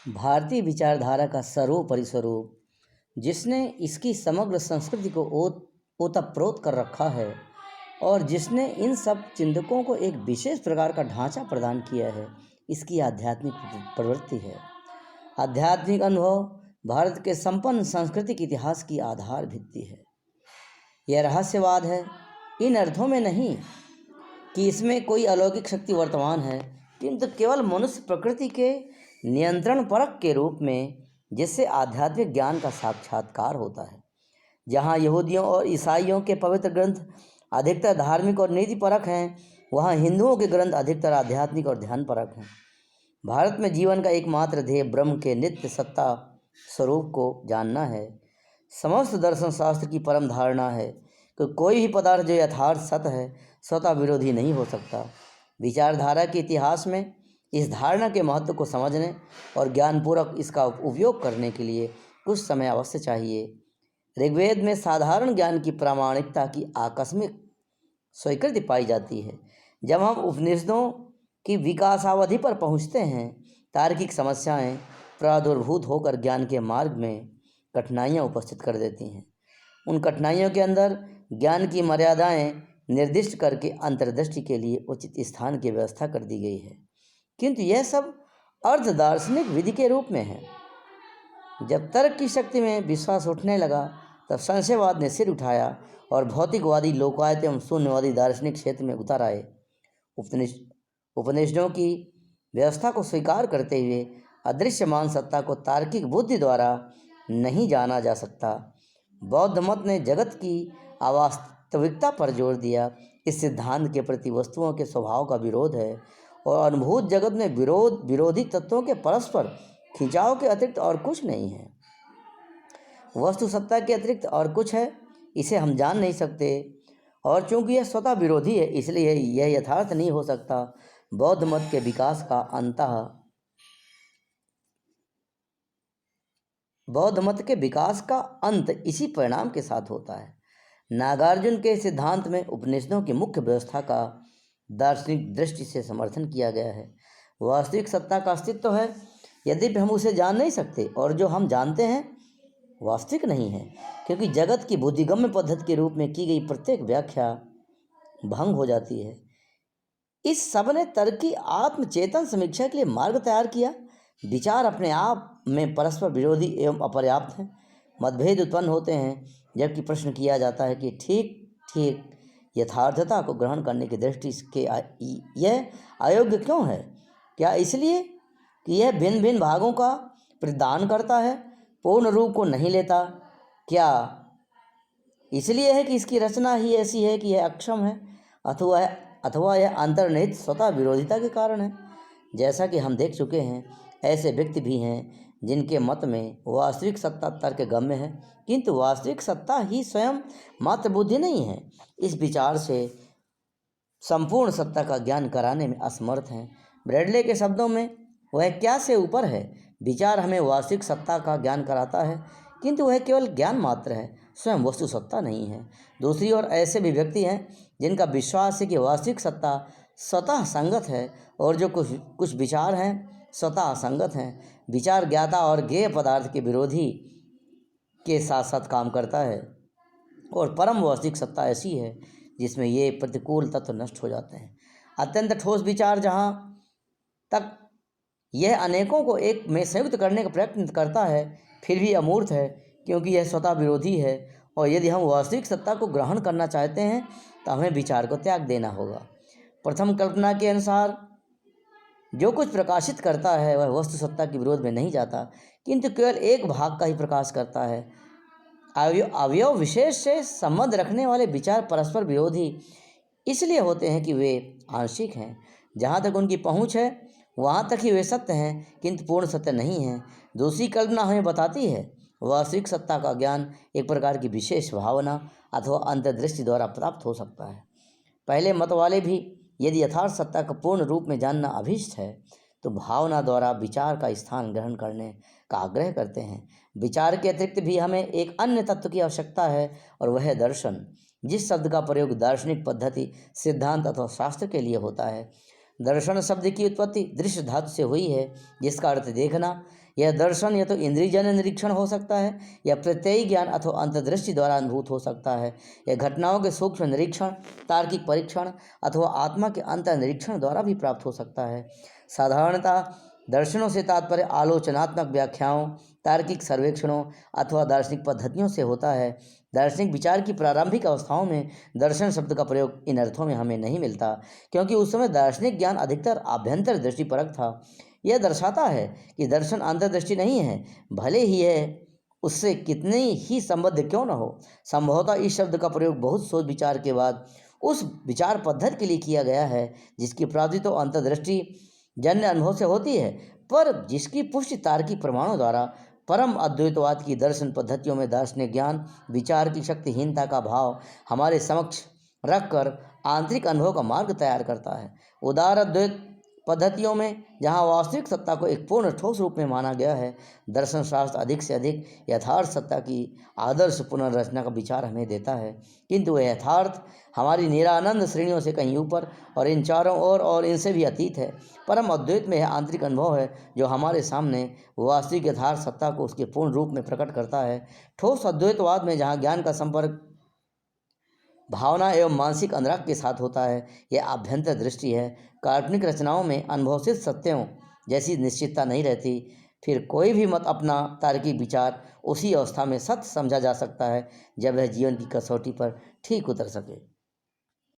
भारतीय विचारधारा का सर्वोपरि स्वरूप, जिसने इसकी समग्र संस्कृति को ओतप्रोत कर रखा है और जिसने इन सब चिंतकों को एक विशेष प्रकार का ढांचा प्रदान किया है, इसकी आध्यात्मिक प्रवृत्ति है। आध्यात्मिक अनुभव भारत के संपन्न सांस्कृतिक इतिहास की आधार भित्ति है। यह रहस्यवाद है, इन अर्थों में नहीं कि इसमें कोई अलौकिक शक्ति वर्तमान है, किंतु केवल मनुष्य प्रकृति के नियंत्रण परक के रूप में, जिससे आध्यात्मिक ज्ञान का साक्षात्कार होता है। जहाँ यहूदियों और ईसाइयों के पवित्र ग्रंथ अधिकतर धार्मिक और नीति परक हैं, वहाँ हिंदुओं के ग्रंथ अधिकतर आध्यात्मिक और ध्यान परक हैं। भारत में जीवन का एकमात्र ध्येय ब्रह्म के नित्य सत्ता स्वरूप को जानना है। समस्त दर्शन शास्त्र की परम धारणा है कि कोई भी पदार्थ जो यथार्थ सत्य है, स्वतः विरोधी नहीं हो सकता। विचारधारा के इतिहास में इस धारणा के महत्व को समझने और ज्ञानपूर्वक इसका उपयोग करने के लिए कुछ समय अवश्य चाहिए। ऋग्वेद में साधारण ज्ञान की प्रामाणिकता की आकस्मिक स्वीकृति पाई जाती है। जब हम उपनिषदों की विकासावधि पर पहुँचते हैं, तार्किक समस्याएं प्रादुर्भूत होकर ज्ञान के मार्ग में कठिनाइयां उपस्थित कर देती हैं। उन कठिनाइयों के अंदर ज्ञान की मर्यादाएं निर्दिष्ट करके अंतर्दृष्टि के लिए उचित स्थान की व्यवस्था कर दी गई है, किंतु यह सब अर्ध दार्शनिक विधि के रूप में है। जब तर्क की शक्ति में विश्वास उठने लगा, तब संशयवाद ने सिर उठाया और भौतिकवादी, लोकायत एवं शून्यवादी दार्शनिक क्षेत्र में उतर आए। उपनिषदों की व्यवस्था को स्वीकार करते हुए अदृश्यमान सत्ता को तार्किक बुद्धि द्वारा नहीं जाना जा सकता। बौद्ध मत ने जगत की अवास्तविकता पर जोर दिया। इस सिद्धांत के प्रति वस्तुओं के स्वभाव का विरोध है और अनुभूत जगत में विरोधी तत्वों के परस्पर खिंचाव के अतिरिक्त और कुछ नहीं है। वस्तु सत्ता के अतिरिक्त और कुछ है, इसे हम जान नहीं सकते, और चूंकि यह स्वतः विरोधी है, इसलिए यह यथार्थ नहीं हो सकता। बौद्ध मत के विकास का अंत इसी परिणाम के साथ होता है। नागार्जुन के सिद्धांत में उपनिषदों की मुख्य व्यवस्था का दार्शनिक दृष्टि से समर्थन किया गया है। वास्तविक सत्ता का अस्तित्व है, यद्यपि हम उसे जान नहीं सकते, और जो हम जानते हैं वास्तविक नहीं है, क्योंकि जगत की बुद्धिगम्य पद्धति के रूप में की गई प्रत्येक व्याख्या भंग हो जाती है। इस सब ने तर्की आत्मचेतन समीक्षा के लिए मार्ग तैयार किया। विचार अपने आप में परस्पर विरोधी एवं अपर्याप्त हैं। मतभेद उत्पन्न होते हैं, जबकि प्रश्न किया जाता है कि ठीक यथार्थता को ग्रहण करने की दृष्टि से यह अयोग्य क्यों है? क्या इसलिए कि यह भिन्न भिन्न भागों का प्रदान करता है, पूर्ण रूप को नहीं लेता? क्या इसलिए है कि इसकी रचना ही ऐसी है कि यह अक्षम है, अथवा यह अंतर्निहित स्वतः विरोधिता के कारण है? जैसा कि हम देख चुके हैं, ऐसे व्यक्ति भी हैं जिनके मत में वास्तविक सत्ता तर्कगम्य है, किंतु वास्तविक सत्ता ही स्वयं मात्र बुद्धि नहीं है। इस विचार से संपूर्ण सत्ता का ज्ञान कराने में असमर्थ हैं। ब्रैडले के शब्दों में, वह क्या से ऊपर है। विचार हमें वास्तविक सत्ता का ज्ञान कराता है, किंतु वह केवल ज्ञान मात्र है, स्वयं वस्तु सत्ता नहीं है। दूसरी ओर ऐसे भी व्यक्ति हैं जिनका विश्वास है कि वास्तविक सत्ता स्वतः संगत है, और जो कुछ विचार हैं स्वतः असंगत हैं। विचार ज्ञाता और ज्ञेय पदार्थ के विरोधी के साथ साथ काम करता है, और परम वास्तविक सत्ता ऐसी है जिसमें ये प्रतिकूल तत्व नष्ट हो जाते हैं। अत्यंत ठोस विचार जहाँ तक यह अनेकों को एक में संयुक्त करने का प्रयत्न करता है, फिर भी अमूर्त है, क्योंकि यह स्वतः विरोधी है। और यदि हम वास्तविक सत्ता को ग्रहण करना चाहते हैं, तो हमें विचार को त्याग देना होगा। प्रथम कल्पना के अनुसार जो कुछ प्रकाशित करता है, वह वस्तु सत्ता के विरोध में नहीं जाता, किंतु केवल एक भाग का ही प्रकाश करता है। अवयव विशेष से संबंध रखने वाले विचार परस्पर विरोधी इसलिए होते हैं कि वे आंशिक हैं। जहाँ तक उनकी पहुँच है, वहाँ तक ही वे सत्य हैं, किंतु पूर्ण सत्य नहीं हैं। दूसरी कल्पना हमें बताती है वास्तविक सत्ता का ज्ञान एक प्रकार की विशेष भावना अथवा अंतर्दृष्टि द्वारा प्राप्त हो सकता है। पहले मत वाले भी यदि यथार्थ सत्ता का पूर्ण रूप में जानना अभीष्ट है, तो भावना द्वारा विचार का स्थान ग्रहण करने का आग्रह करते हैं। विचार के अतिरिक्त भी हमें एक अन्य तत्व की आवश्यकता है, और वह है दर्शन, जिस शब्द का प्रयोग दार्शनिक पद्धति, सिद्धांत अथवा शास्त्र के लिए होता है। दर्शन शब्द की उत्पत्ति दृश्य धातु से हुई है, जिसका अर्थ देखना। यह दर्शन या तो इंद्रियजन्य निरीक्षण हो सकता है या प्रत्ययी ज्ञान अथवा अंतर्दृष्टि द्वारा अनुभूत हो सकता है। यह घटनाओं के सूक्ष्म निरीक्षण, तार्किक परीक्षण अथवा आत्मा के अंतर निरीक्षण द्वारा भी प्राप्त हो सकता है। साधारणतः दर्शनों से तात्पर्य आलोचनात्मक व्याख्याओं, तार्किक सर्वेक्षणों अथवा दार्शनिक पद्धतियों से होता है। दार्शनिक विचार की प्रारंभिक अवस्थाओं में दर्शन शब्द का प्रयोग इन अर्थों में हमें नहीं मिलता, क्योंकि उस समय दार्शनिक ज्ञान अधिकतर आभ्यंतर दृष्टिपरक था। यह दर्शाता है कि दर्शन अंतर्दृष्टि नहीं है, भले ही यह उससे कितनी ही संबद्ध क्यों न हो। संभवतः इस शब्द का प्रयोग बहुत सोच विचार के बाद उस विचार पद्धति के लिए किया गया है जिसकी प्राप्ति तो अंतर्दृष्टि जन्य अनुभव से होती है, पर जिसकी पुष्टि तार्किक प्रमाणों द्वारा परम अद्वैतवाद की दर्शन पद्धतियों में दार्शनिक ज्ञान विचार की शक्तिहीनता का भाव हमारे समक्ष रखकर आंतरिक अनुभव का मार्ग तैयार करता है। उदार अद्वैत पद्धतियों में जहाँ वास्तविक सत्ता को एक पूर्ण ठोस रूप में माना गया है, दर्शन शास्त्र अधिक से अधिक यथार्थ सत्ता की आदर्श पुनर्रचना का विचार हमें देता है, किंतु वह यथार्थ हमारी निरानंद श्रेणियों से कहीं ऊपर और इन चारों ओर और इनसे भी अतीत है। परम अद्वैत में यह आंतरिक अनुभव है जो हमारे सामने वास्तविक यथार्थ सत्ता को उसके पूर्ण रूप में प्रकट करता है। ठोस अद्वैतवाद में जहाँ ज्ञान का संपर्क भावना एवं मानसिक अनुराग के साथ होता है, यह आभ्यंतर दृष्टि है। काल्पनिक रचनाओं में अनुभवसिद्ध सत्यों जैसी निश्चितता नहीं रहती, फिर कोई भी मत अपना तार्किक विचार उसी अवस्था में सत्य समझा जा सकता है जब वह जीवन की कसौटी पर ठीक उतर सके।